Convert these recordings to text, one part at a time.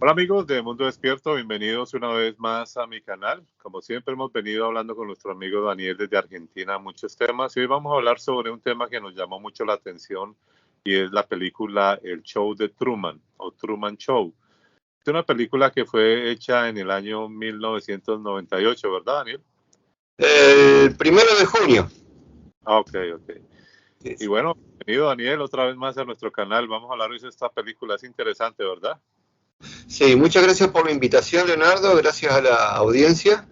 Hola amigos de Mundo Despierto, bienvenidos una vez más a mi canal. Como siempre hemos venido hablando con nuestro amigo Daniel desde Argentina muchos temas y hoy vamos a hablar sobre un tema que nos llamó mucho la atención y es la película El Show de Truman o Truman Show. Es una película que fue hecha en el año 1998, ¿verdad, Daniel? El 1 de junio. Ok. Y bueno, bienvenido Daniel otra vez más a nuestro canal. Vamos a hablar hoy de esta película, es interesante, ¿verdad? Sí, muchas gracias por la invitación, Leonardo, gracias a la audiencia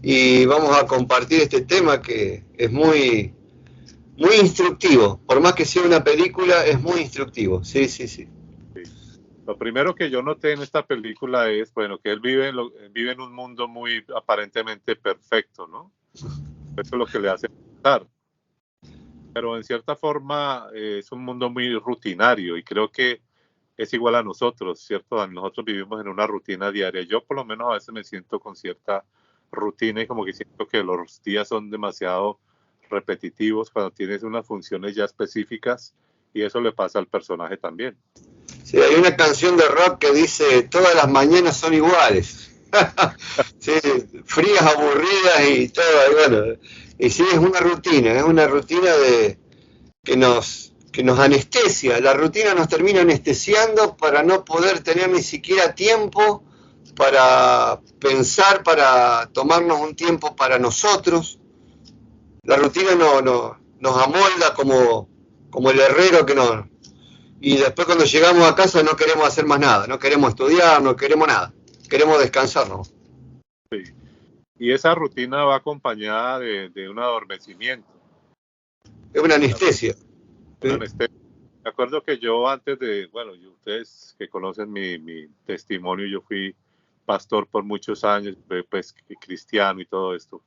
y vamos a compartir este tema que es muy instructivo, por más que sea una película, es muy instructivo, sí. Lo primero que yo noté en esta película es, bueno, que él vive en un mundo muy aparentemente perfecto, ¿no? Eso es lo que le hace pensar. Pero en cierta forma es un mundo muy rutinario y creo que es igual a nosotros, ¿cierto? Nosotros vivimos en una rutina diaria. Yo por lo menos a veces me siento con cierta rutina y como que siento que los días son demasiado repetitivos cuando tienes unas funciones ya específicas y eso le pasa al personaje también. Sí, hay una canción de rock que dice, todas las mañanas son iguales. Sí, frías, aburridas y todo, y bueno, y sí, es una rutina que nos anestesia, la rutina nos termina anestesiando para no poder tener ni siquiera tiempo para pensar, para tomarnos un tiempo para nosotros. La rutina nos amolda como el herrero que nos... Y después cuando llegamos a casa no queremos hacer más nada, no queremos estudiar, no queremos nada, queremos descansarnos. Sí. Y esa rutina va acompañada de un adormecimiento. Es una anestesia. Una anestesia. Me acuerdo que yo antes de, bueno, ustedes que conocen mi testimonio, yo fui pastor por muchos años, pues cristiano y todo esto.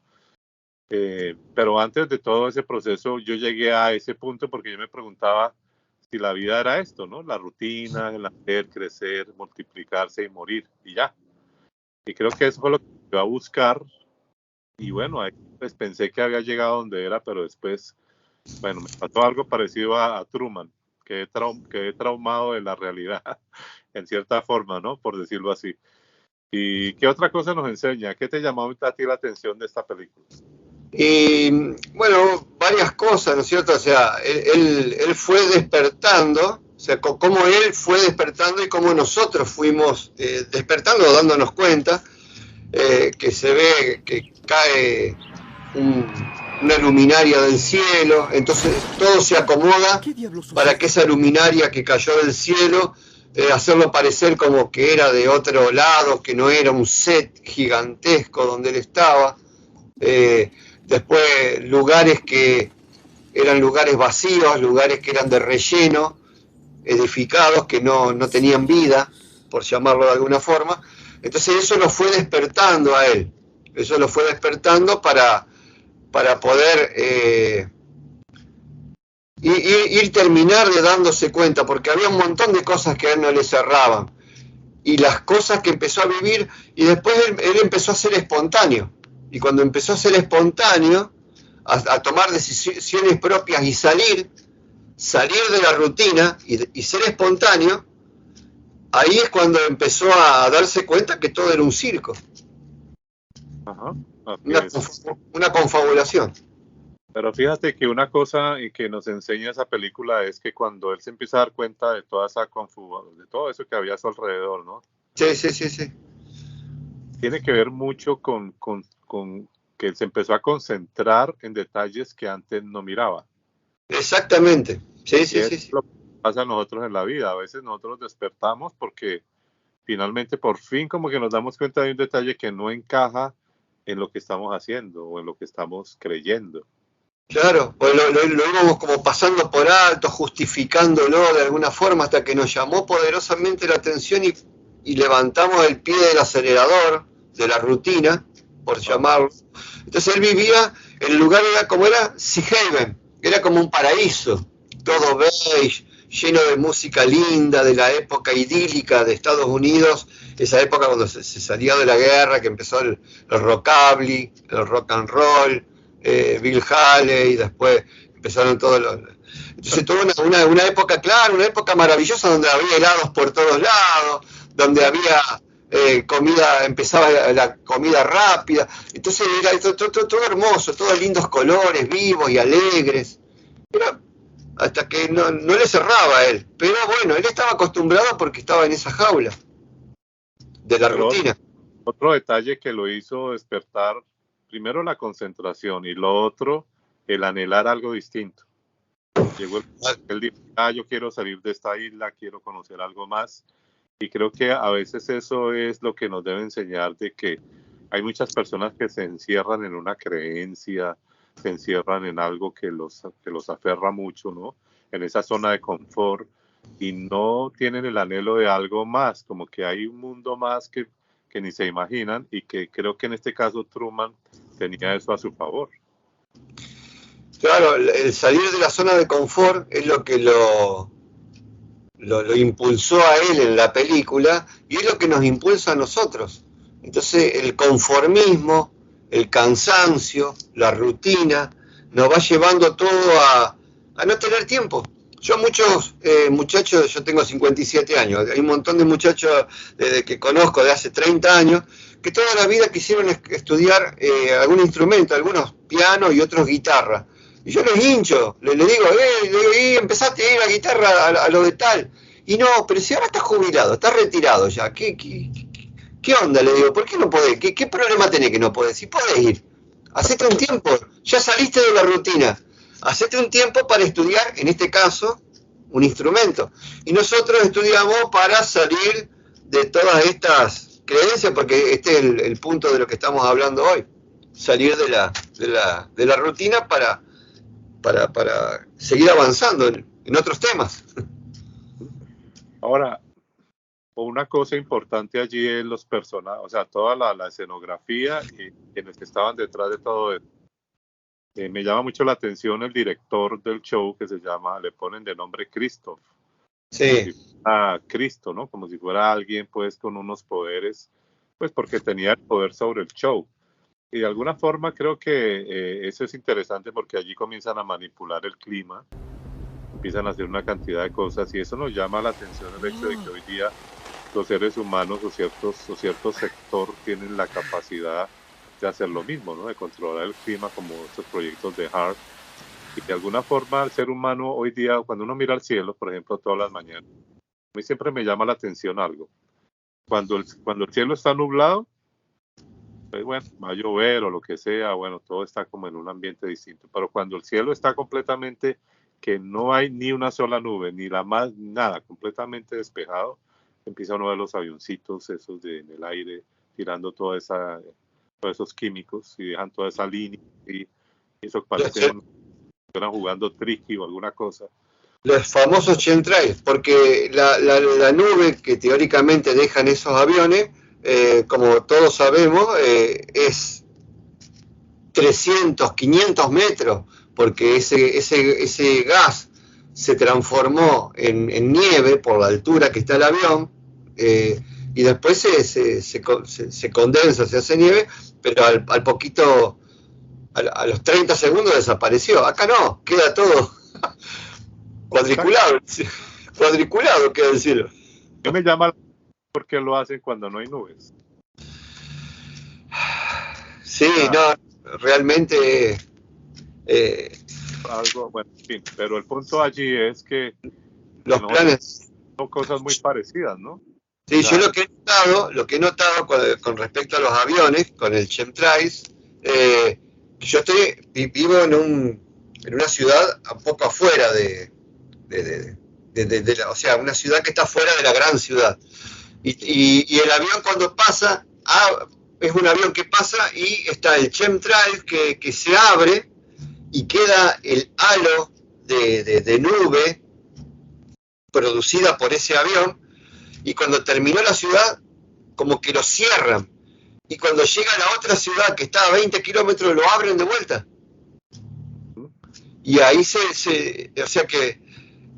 Pero antes de todo ese proceso, yo llegué a ese punto porque yo me preguntaba si la vida era esto, ¿no? La rutina, el nacer, crecer, multiplicarse y morir, y ya. Y creo que eso fue lo que iba a buscar. Y bueno, ahí pues pensé que había llegado donde era, pero después, bueno, me pasó algo parecido a Truman. Quedé traumado de la realidad, en cierta forma, ¿no? Por decirlo así. ¿Y qué otra cosa nos enseña? ¿Qué te llamó a ti la atención de esta película? Y bueno, varias cosas, ¿no es cierto? O sea, él fue despertando, o sea, cómo él fue despertando y cómo nosotros fuimos despertando, dándonos cuenta que se ve que cae una luminaria del cielo, entonces todo se acomoda para que esa luminaria que cayó del cielo, hacerlo parecer como que era de otro lado, que no era un set gigantesco donde él estaba. Después lugares que eran lugares vacíos, lugares que eran de relleno, edificados, que no tenían vida, por llamarlo de alguna forma. Entonces eso lo fue despertando a él, eso lo fue despertando para poder ir terminar de dándose cuenta, porque había un montón de cosas que a él no le cerraban, y las cosas que empezó a vivir, y después él empezó a ser espontáneo, y cuando empezó a ser espontáneo, a tomar decisiones propias y salir de la rutina y ser espontáneo, ahí es cuando empezó a darse cuenta que todo era un circo. Ajá, una confabulación. Pero fíjate que una cosa que nos enseña esa película es que cuando él se empieza a dar cuenta de toda esa de todo eso que había a su alrededor, ¿no? Sí. Tiene que ver mucho con que él se empezó a concentrar en detalles que antes no miraba. Exactamente, sí. Lo que pasa a nosotros en la vida. A veces nosotros despertamos porque finalmente por fin como que nos damos cuenta de un detalle que no encaja en lo que estamos haciendo o en lo que estamos creyendo. Claro, pues lo íbamos como pasando por alto, justificándolo de alguna forma hasta que nos llamó poderosamente la atención y levantamos el pie del acelerador, de la rutina, por llamarlo. Entonces él vivía, el lugar era Seahaven, era como un paraíso, todo beige, lleno de música linda, de la época idílica de Estados Unidos, esa época cuando se salió de la guerra, que empezó el rockabilly, el rock and roll, Bill Haley, después empezaron todos los... Entonces toda una época, claro, una época maravillosa donde había helados por todos lados, donde había empezaba la comida rápida, entonces era todo hermoso, todos lindos colores, vivos y alegres. Era, hasta que no le cerraba a él, pero bueno, él estaba acostumbrado porque estaba en esa jaula de la Pero rutina. otro detalle que lo hizo despertar, primero la concentración y lo otro, el anhelar algo distinto. Llegó él dijo, yo quiero salir de esta isla, quiero conocer algo más. Y creo que a veces eso es lo que nos debe enseñar de que hay muchas personas que se encierran en una creencia, se encierran en algo que los aferra mucho, ¿no? En esa zona de confort y no tienen el anhelo de algo más, como que hay un mundo más que ni se imaginan y que creo que en este caso Truman tenía eso a su favor. Claro, el salir de la zona de confort es lo que lo impulsó a él en la película y es lo que nos impulsa a nosotros. Entonces el conformismo, el cansancio, la rutina, nos va llevando todo a no tener tiempo. Yo muchos muchachos, yo tengo 57 años, hay un montón de muchachos que conozco de hace 30 años que toda la vida quisieron estudiar algún instrumento, algunos piano y otros guitarra. Y yo les hincho, le digo, empezaste a ir a la guitarra a lo de tal. Y no, pero si ahora estás jubilado, estás retirado ya, ¿qué onda? Le digo, ¿por qué no podés? ¿Qué problema tenés que no podés? Si podés ir, hacete un tiempo, ya saliste de la rutina, hacete un tiempo para estudiar, en este caso, un instrumento. Y nosotros estudiamos para salir de todas estas creencias, porque este es el punto de lo que estamos hablando hoy, salir de la rutina para seguir avanzando en otros temas. Ahora, una cosa importante allí es los personajes, o sea, toda la escenografía y quienes estaban detrás de todo esto. Me llama mucho la atención el director del show que le ponen de nombre Christoph. Sí. A Cristo, ¿no? Como si fuera alguien pues con unos poderes, pues porque tenía el poder sobre el show. Y de alguna forma creo que eso es interesante porque allí comienzan a manipular el clima, empiezan a hacer una cantidad de cosas y eso nos llama la atención el hecho de que hoy día los seres humanos o cierto sector tienen la capacidad de hacer lo mismo, ¿no? De controlar el clima como estos proyectos de HAARP. Y de alguna forma el ser humano hoy día, cuando uno mira al cielo, por ejemplo, todas las mañanas, a mí siempre me llama la atención algo. Cuando el cielo está nublado, pues bueno, va a llover o lo que sea, bueno, todo está como en un ambiente distinto. Pero cuando el cielo está completamente, que no hay ni una sola nube, ni nada, completamente despejado, empieza uno de los avioncitos esos en el aire, tirando todos esos químicos y dejan toda esa línea y eso parece que están jugando tricky o alguna cosa. Los famosos chemtrails, porque la nube que teóricamente dejan esos aviones, como todos sabemos, es 300, 500 metros, porque ese gas se transformó en nieve por la altura que está el avión, y después se condensa, se hace nieve, pero al poquito, a los 30 segundos desapareció. Acá no, queda todo cuadriculado queda el cielo. Yo me llama por qué lo hacen cuando no hay nubes. Sí, no, realmente algo, bueno, en fin, pero el punto allí es que los planes son cosas muy parecidas, ¿no? Sí, yo lo que he notado con respecto a los aviones, con el chemtrails, yo vivo en una ciudad un poco afuera o sea, una ciudad que está fuera de la gran ciudad. Y el avión cuando pasa, es un avión que pasa y está el chemtrail que se abre y queda el halo de nube producida por ese avión, y cuando terminó la ciudad, como que lo cierran, y cuando llega a la otra ciudad que está a 20 kilómetros, lo abren de vuelta. Y ahí o sea que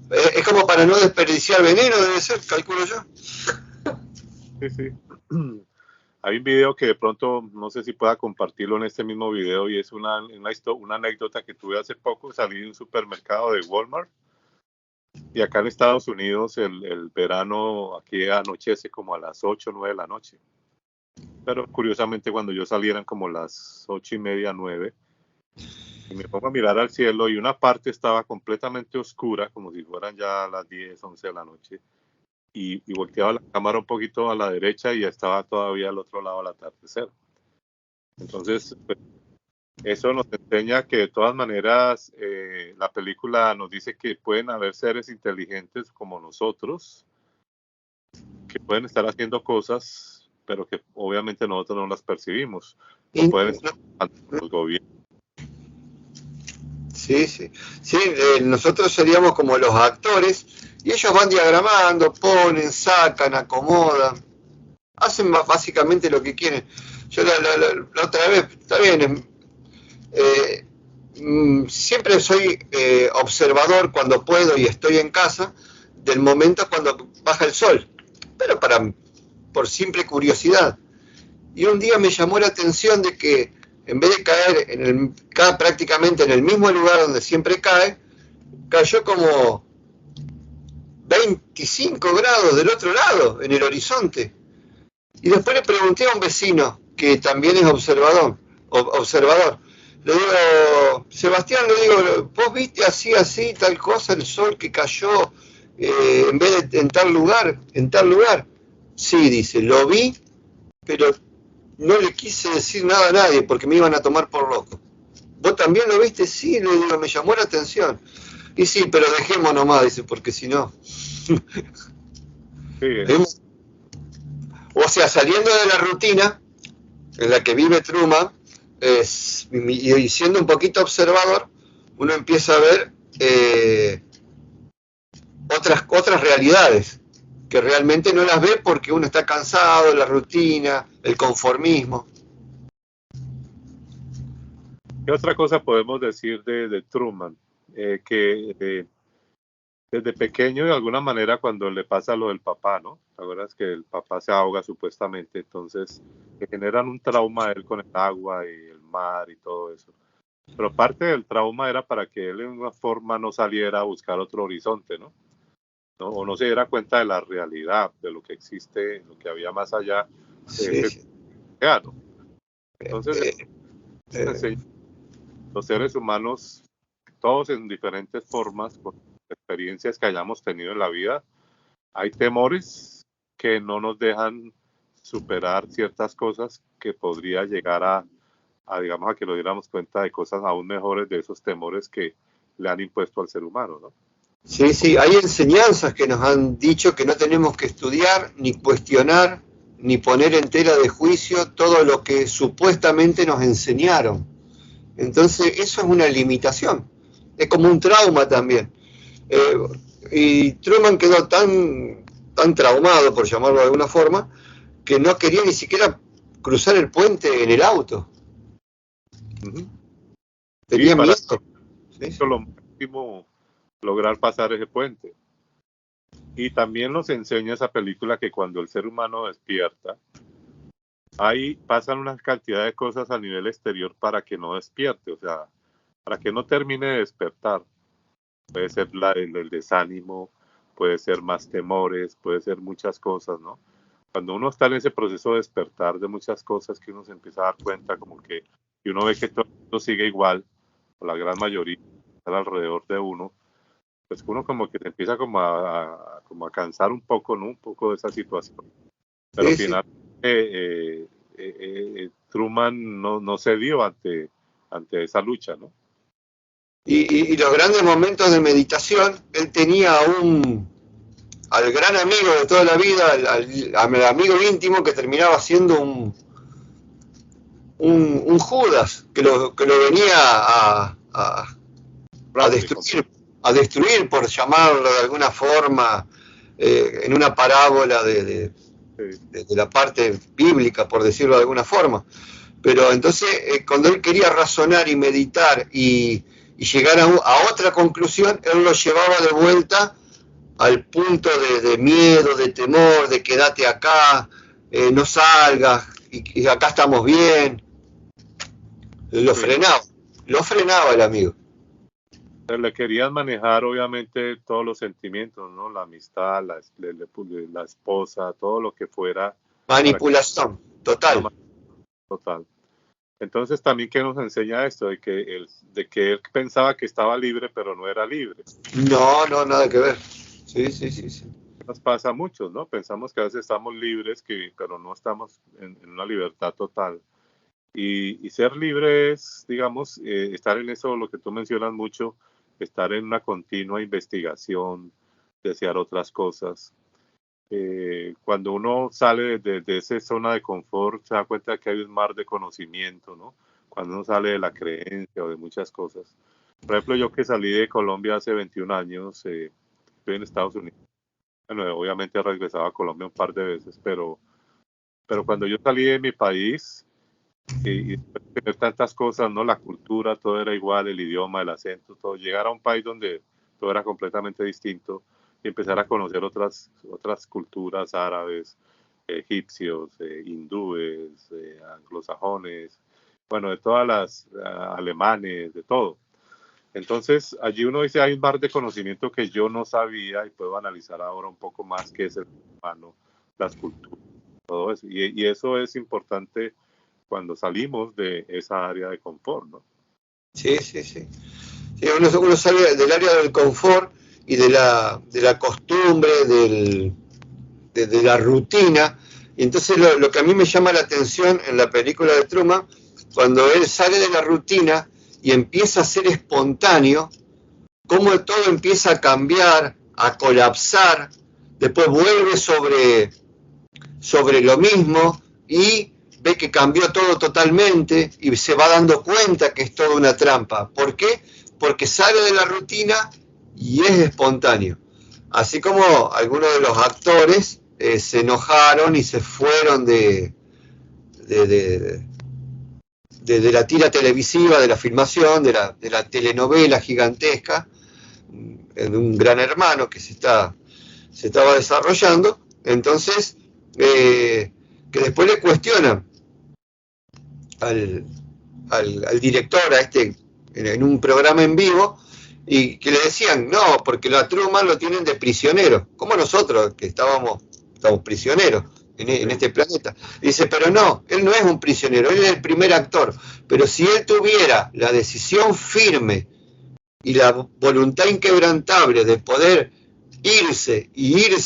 es como para no desperdiciar veneno, debe ser, calculo yo. Sí, sí. Hay un video que de pronto, no sé si pueda compartirlo en este mismo video, y es una anécdota que tuve hace poco. Salí de un supermercado de Walmart Y acá en Estados Unidos el verano aquí anochece como a las 8 o 9 de la noche. Pero curiosamente cuando yo salí eran como las 8:30, 9. Y me pongo a mirar al cielo y una parte estaba completamente oscura, como si fueran ya las 10, 11 de la noche. Y volteaba la cámara un poquito a la derecha y ya estaba todavía al otro lado al atardecer. Entonces, pues, eso nos enseña que de todas maneras la película nos dice que pueden haber seres inteligentes como nosotros, que pueden estar haciendo cosas, pero que obviamente nosotros no las percibimos. O pueden estar los gobiernos. Sí, sí. Sí, nosotros seríamos como los actores y ellos van diagramando, ponen, sacan, acomodan, hacen básicamente lo que quieren. Yo la otra vez, está bien, siempre soy observador cuando puedo y estoy en casa del momento cuando baja el sol, pero por simple curiosidad. Y un día me llamó la atención de que en vez de caer prácticamente en el mismo lugar donde siempre cae, cayó como 25 grados del otro lado, en el horizonte. Y después le pregunté a un vecino, que también es observador. Le digo, Sebastián, le digo, ¿vos viste así, tal cosa, el sol que cayó en vez de en tal lugar? Sí, dice, lo vi, pero no le quise decir nada a nadie porque me iban a tomar por loco. ¿Vos también lo viste? Sí, le digo, me llamó la atención. Y sí, pero dejemos nomás, dice, porque si no... Sí. O sea, saliendo de la rutina en la que vive Truman, y siendo un poquito observador, uno empieza a ver otras realidades que realmente no las ve porque uno está cansado, la rutina, el conformismo. ¿Qué otra cosa podemos decir de Truman? Que desde pequeño, de alguna manera, cuando le pasa lo del papá, ¿no? ¿Te acuerdas que el papá se ahoga supuestamente? Entonces, le generan un trauma a él con el agua y el mar y todo eso. Pero parte del trauma era para que él, en una forma, no saliera a buscar otro horizonte, ¿no? O no se diera cuenta de la realidad, de lo que existe, lo que había más allá de ese océano. Entonces, los seres humanos, todos en diferentes formas, con experiencias que hayamos tenido en la vida, hay temores que no nos dejan superar ciertas cosas que podría llegar a digamos, a que nos diéramos cuenta de cosas aún mejores de esos temores que le han impuesto al ser humano, ¿no? Sí, sí, hay enseñanzas que nos han dicho que no tenemos que estudiar, ni cuestionar, ni poner en tela de juicio todo lo que supuestamente nos enseñaron. Entonces, eso es una limitación, es como un trauma también. Y Truman quedó tan traumado, por llamarlo de alguna forma, que no quería ni siquiera cruzar el puente en el auto. Tenía miedo. Eso lo máximo, lograr pasar ese puente. Y también nos enseña esa película que cuando el ser humano despierta, ahí pasan una cantidad de cosas a nivel exterior para que no despierte, o sea, para que no termine de despertar. Puede ser el desánimo, puede ser más temores, puede ser muchas cosas, ¿no? Cuando uno está en ese proceso de despertar de muchas cosas que uno se empieza a dar cuenta, como que y uno ve que todo mundo sigue igual, o la gran mayoría está alrededor de uno, pues uno como que se empieza como a cansar un poco, ¿no? Un poco de esa situación. Pero al final, Truman no cedió ante esa lucha, ¿no? Y los grandes momentos de meditación, él tenía al gran amigo de toda la vida, al amigo íntimo que terminaba siendo un Judas, que lo venía a destruir, por llamarlo de alguna forma, en una parábola de la parte bíblica, por decirlo de alguna forma. Pero entonces, cuando él quería razonar y meditar y llegar a otra conclusión, él lo llevaba de vuelta al punto de miedo, de temor, de quédate acá, no salgas, y acá estamos bien. Lo frenaba el amigo. Le querían manejar obviamente todos los sentimientos, ¿no? La amistad, la esposa, todo lo que fuera. Manipulación, total. Total. Entonces también que nos enseña esto, de que él pensaba que estaba libre, pero no era libre. No, nada que ver. Sí. Nos pasa a muchos, ¿no? Pensamos que a veces estamos libres, pero no estamos en una libertad total. Y ser libre es, digamos, estar en eso, lo que tú mencionas mucho, estar en una continua investigación, desear otras cosas. Cuando uno sale de esa zona de confort, se da cuenta que hay un mar de conocimiento, ¿no? Cuando uno sale de la creencia o de muchas cosas. Por ejemplo, yo que salí de Colombia hace 21 años, estoy en Estados Unidos. Bueno, obviamente he regresado a Colombia un par de veces, pero cuando yo salí de mi país, y tener tantas cosas, ¿no? La cultura, todo era igual, el idioma, el acento, todo. Llegar a un país donde todo era completamente distinto y empezar a conocer otras culturas árabes, egipcios, hindúes, anglosajones, bueno, de todas las alemanes, de todo. Entonces, allí uno dice, hay un mar de conocimiento que yo no sabía y puedo analizar ahora un poco más qué es el humano, las culturas, todo eso. Y eso es importante cuando salimos de esa área de confort, ¿no? Sí, uno sale del área del confort y de la costumbre, de la rutina, y entonces lo que a mí me llama la atención en la película de Truman, cuando él sale de la rutina y empieza a ser espontáneo, cómo todo empieza a cambiar, a colapsar, después vuelve sobre lo mismo y ve que cambió todo totalmente y se va dando cuenta que es toda una trampa. ¿Por qué? Porque sale de la rutina y es espontáneo. Así como algunos de los actores se enojaron y se fueron de la tira televisiva, de la filmación, de la telenovela gigantesca, de un Gran Hermano que se estaba desarrollando. Entonces, que después le cuestionan al director, en un programa en vivo, y que le decían, no, porque la Truman lo tienen de prisionero, como nosotros, que estamos prisioneros en este planeta. Dice, pero no, él no es un prisionero, él es el primer actor, pero si él tuviera la decisión firme y la voluntad inquebrantable de poder irse, él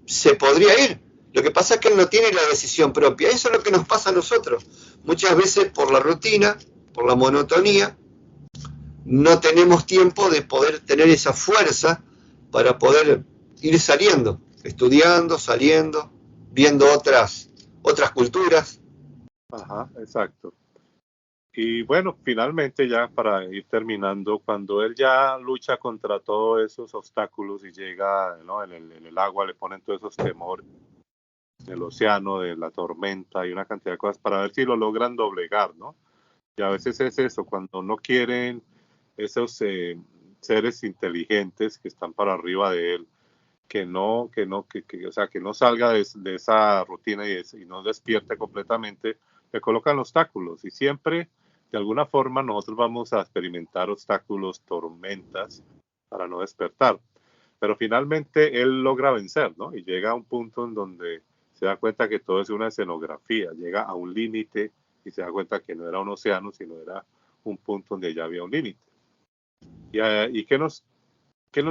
se podría ir. Lo que pasa es que él no tiene la decisión propia. Eso es lo que nos pasa a nosotros. Muchas veces por la rutina, por la monotonía, no tenemos tiempo de poder tener esa fuerza para poder ir saliendo, estudiando, saliendo, viendo otras culturas. Ajá, exacto. Y bueno, finalmente ya para ir terminando, cuando él ya lucha contra todos esos obstáculos y llega, ¿no? en el agua, le ponen todos esos temores, del océano, de la tormenta y una cantidad de cosas para ver si lo logran doblegar, ¿no? Y a veces es eso, cuando no quieren esos seres inteligentes que están para arriba de él, o sea, que no salga de esa rutina y no despierte completamente, le colocan obstáculos y siempre, de alguna forma, nosotros vamos a experimentar obstáculos, tormentas, para no despertar. Pero finalmente él logra vencer, ¿no? Y llega a un punto en donde se da cuenta que todo es una escenografía, llega a un límite y se da cuenta que no era un océano, sino era un punto donde ya había un límite. ¿Y qué nos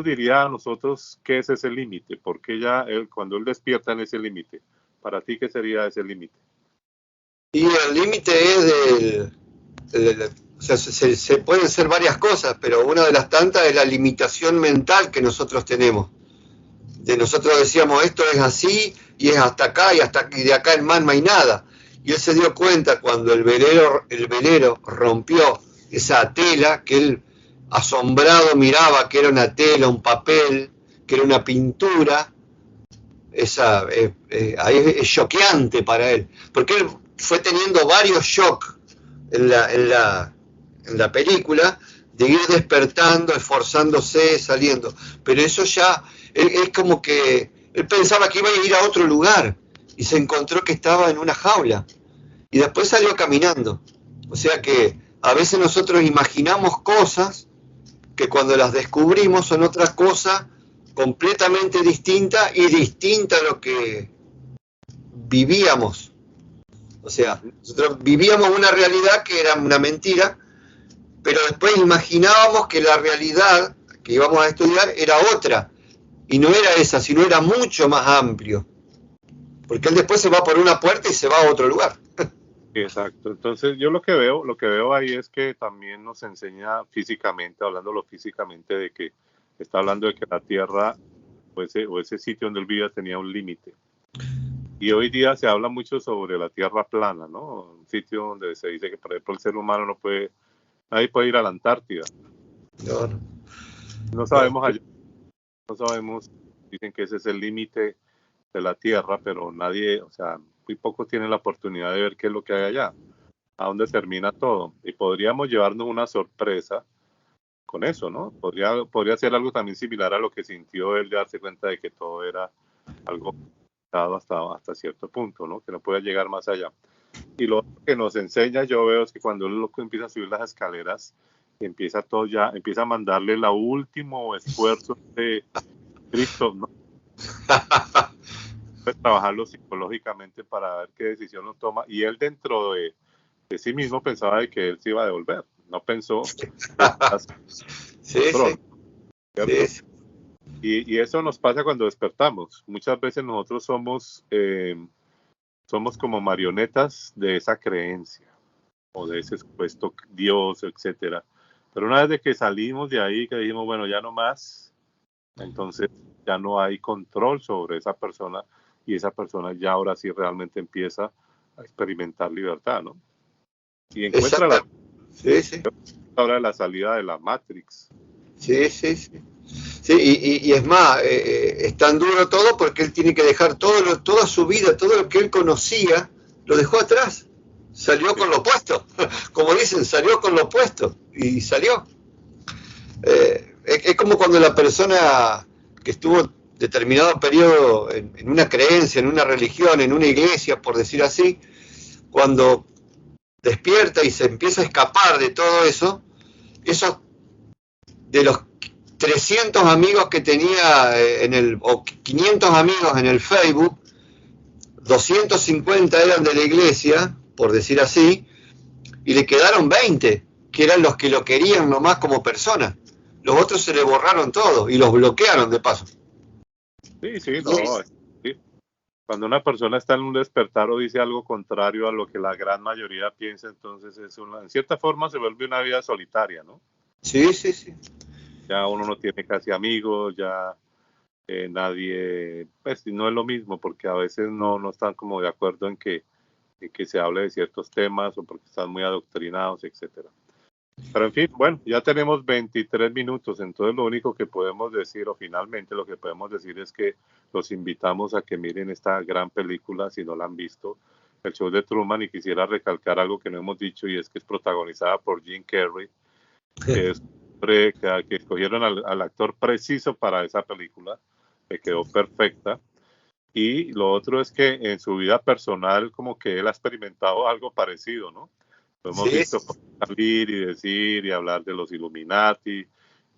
diría a nosotros qué es ese límite? Porque cuando él despierta en ese límite, para ti, ¿qué sería ese límite? Y el límite es o sea, se pueden ser varias cosas, pero una de las tantas es la limitación mental que nosotros tenemos. Nosotros decíamos, esto es así, y es hasta acá, y de acá en más no hay nada. Y él se dio cuenta cuando el velero rompió esa tela, que él asombrado miraba que era una tela, un papel, que era una pintura. Ahí es choqueante para él, porque él fue teniendo varios shocks en la película, de ir despertando, esforzándose, saliendo, pero eso ya es como que él pensaba que iba a ir a otro lugar y se encontró que estaba en una jaula y después salió caminando. O sea que a veces nosotros imaginamos cosas que cuando las descubrimos son otra cosa completamente distinta y distinta a lo que vivíamos. O sea, nosotros vivíamos una realidad que era una mentira, pero después imaginábamos que la realidad que íbamos a estudiar era otra, y no era esa, sino era mucho más amplio, porque él después se va por una puerta y se va a otro lugar. Exacto. Entonces yo lo que veo ahí es que también nos enseña físicamente, hablándolo físicamente, de que está hablando de que la Tierra o ese sitio donde él vivía tenía un límite. Y hoy día se habla mucho sobre la Tierra plana, ¿no? Un sitio donde se dice que, por ejemplo, el ser humano nadie puede ir a la Antártida. No, no. No sabemos allá, no sabemos, dicen que ese es el límite de la Tierra, pero nadie, o sea, muy pocos tienen la oportunidad de ver qué es lo que hay allá, a dónde termina todo. Y podríamos llevarnos una sorpresa con eso, ¿no? Podría ser algo también similar a lo que sintió él de darse cuenta de que todo era algo limitado hasta cierto punto, ¿no? Que no puede llegar más allá. Y lo que nos enseña, yo veo, es que cuando él loco empieza a subir las escaleras, empieza a mandarle el último esfuerzo de Cristo, ¿no? Pues trabajarlo psicológicamente para ver qué decisión lo toma. Y él dentro de sí mismo pensaba de que él se iba a devolver. No pensó Sí, control, sí, ¿cierto? sí, Y eso nos pasa cuando despertamos. Muchas veces nosotros somos como marionetas de esa creencia o de ese supuesto Dios, etcétera. Pero una vez de que salimos de ahí, que dijimos, bueno, ya no más, entonces ya no hay control sobre esa persona y esa persona ya ahora sí realmente empieza a experimentar libertad, ¿no? Y encuentra exacto. Sí, sí, ahora la salida de la Matrix. sí, sí, sí. Sí, y es más, es tan duro todo porque él tiene que dejar toda su vida, todo lo que él conocía, lo dejó atrás. Salió Sí, con lo opuesto. Como dicen, salió con lo opuesto. Y salió. Es como cuando la persona que estuvo determinado periodo en una creencia, en una religión, en una iglesia, por decir así, cuando despierta y se empieza a escapar de todo eso, esos de los 300 amigos que tenía o 500 amigos en el Facebook, 250 eran de la iglesia, por decir así, y le quedaron 20, que eran los que lo querían nomás como persona. Los otros se le borraron todo y los bloquearon de paso. sí, sí, no. Sí. Cuando una persona está en un despertar o dice algo contrario a lo que la gran mayoría piensa, entonces en cierta forma se vuelve una vida solitaria, ¿no? Sí, sí, sí. Ya uno no tiene casi amigos, ya nadie, pues no es lo mismo, porque a veces no están como de acuerdo en que se hable de ciertos temas o porque están muy adoctrinados, etcétera. Pero en fin, bueno, ya tenemos 23 minutos, entonces lo único que podemos decir, o finalmente lo que podemos decir es que los invitamos a que miren esta gran película, si no la han visto, El Show de Truman, y quisiera recalcar algo que no hemos dicho, y es que es protagonizada por Jim Carrey, que es que escogieron al actor preciso para esa película, que quedó perfecta. Y lo otro es que en su vida personal como que él ha experimentado algo parecido, ¿no? Lo hemos Sí, visto salir y decir y hablar de los Illuminati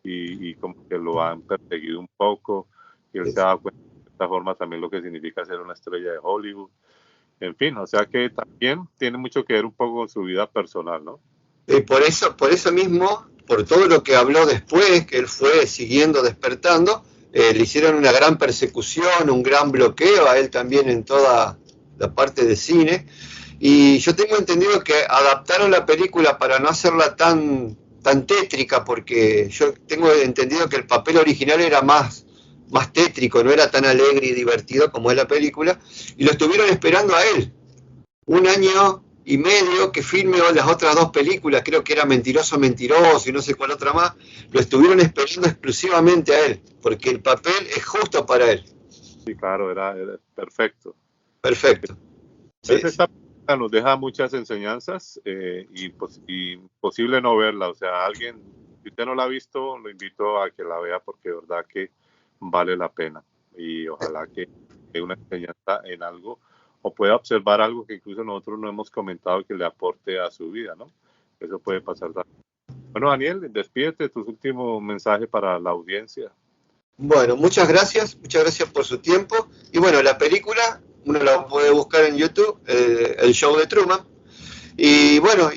y como que lo han perseguido un poco y él sí, se ha dado cuenta de esta forma también lo que significa ser una estrella de Hollywood. En fin, o sea que también tiene mucho que ver un poco con su vida personal, ¿no? y por eso mismo, por todo lo que habló después, que él fue siguiendo despertando, le hicieron una gran persecución, un gran bloqueo a él también en toda la parte de cine. Y yo tengo entendido que adaptaron la película para no hacerla tan tétrica, porque yo tengo entendido que el papel original era más tétrico, no era tan alegre y divertido como es la película, y lo estuvieron esperando a él un año y medio que filme las otras dos películas, creo que era Mentiroso, Mentiroso y no sé cuál otra más, lo estuvieron esperando exclusivamente a él, porque el papel es justo para él. Sí, claro, era perfecto. Perfecto. Sí, Entonces sí. esta película nos deja muchas enseñanzas y imposible no verla. O sea, alguien, si usted no la ha visto, lo invito a que la vea porque de verdad que vale la pena. Y ojalá que dé una enseñanza en algo o pueda observar algo que incluso nosotros no hemos comentado que le aporte a su vida, ¿no? eso puede pasar también. Bueno, Daniel, despídete, tu último mensaje para la audiencia. Bueno, muchas gracias por su tiempo. Y bueno, la película, uno la puede buscar en YouTube, el show de Truman. Y bueno,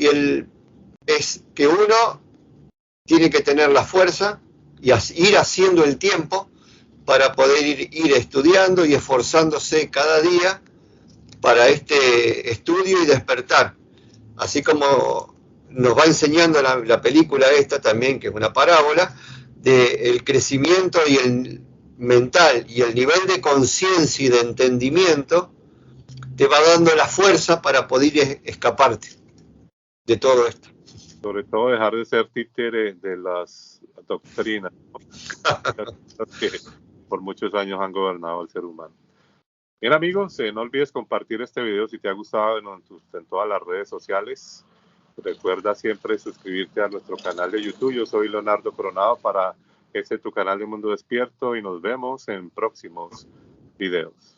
es que uno tiene que tener la fuerza y ir haciendo el tiempo para poder ir estudiando y esforzándose cada día para este estudio y despertar. Así como nos va enseñando la película esta también, que es una parábola, del crecimiento y el mental y el nivel de conciencia y de entendimiento te va dando la fuerza para poder escaparte de todo esto. Sobre todo dejar de ser títere de las doctrinas, ¿no? Que por muchos años han gobernado al ser humano. Bien, amigos, no olvides compartir este video si te ha gustado en todas las redes sociales. Recuerda siempre suscribirte a nuestro canal de YouTube. Yo soy Leonardo Coronado para tu canal de Mundo Despierto y nos vemos en próximos videos.